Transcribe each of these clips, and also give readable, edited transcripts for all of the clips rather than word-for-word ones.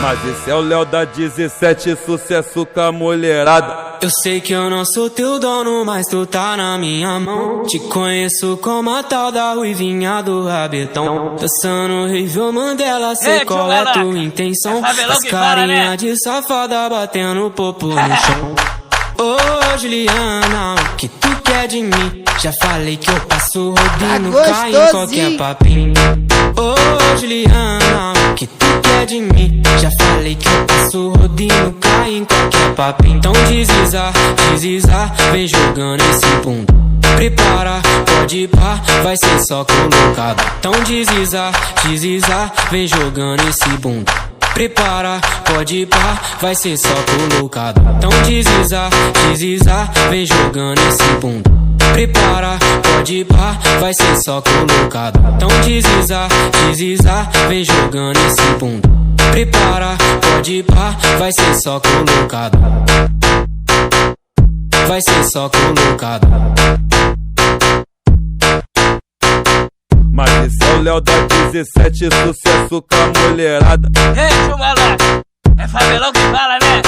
Mas esse é o Léo da 17, sucesso com a mulherada. Eu sei que eu não sou teu dono, mas tu tá na minha mão. Te conheço como a tal da ruivinha do rabetão. Dançando Rivel Mandela, sei qual é tua intenção. As carinha de safada batendo popo no chão. Ô Juliana, o que tu quer de mim? Já falei que eu passo rodinho, cai em qualquer papinho. Ô Juliana, o que tu quer de mim? Já falei que eu passo rodinho, cai em qualquer papinho. Então desliza, desliza, vem jogando esse bunda. Prepara, pode ir pá, vai ser só colocado. Então desliza, desliza, vem jogando esse bunda. Prepara, pode ir pá, vai ser só colocado. Então desliza, desliza, vem jogando esse bunda. Prepara, pode ir pá, vai ser só colocado. Então desliza, desliza, vem jogando esse bunda. Prepara, pode ir pá, vai ser só colocado. Vai ser só colocado. Mas esse é o Léo da 17, sucesso com a mulherada. Ei, moleque, é Favelão que fala, né?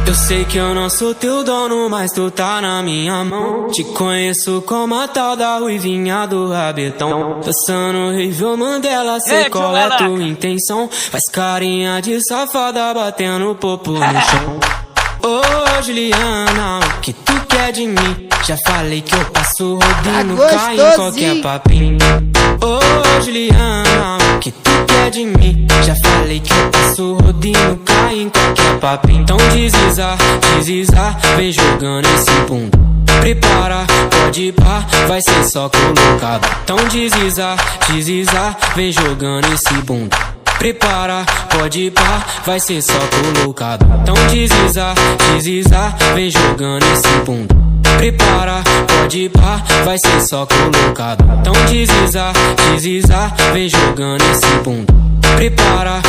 Eu sei que eu não sou teu dono, mas tu tá na minha mão. Te conheço como a tal da ruivinha do rabetão. Dançando Rivel Mandela, sei qual é tua intenção. Faz carinha de safada batendo popo no chão. Ô Juliana, o que tu quer de mim? Já falei que eu passo rodinho, cai em qualquer papinho. Ô Juliana, o que tu quer de mim? Já falei que eu passo rodinho, cai em qualquer papinho. Então desliza, desliza, vem jogando esse bunda. Prepara, pode ir pá, vai ser só colocado. Então desliza, desliza, vem jogando esse bunda. Prepara, pode ir pá, vai ser só colocado. Então desliza, desliza, vem jogando esse bunda. Prepara, pode ir pá, vai ser só colocado. Então desliza, desliza, vem jogando esse bunda. Prepara.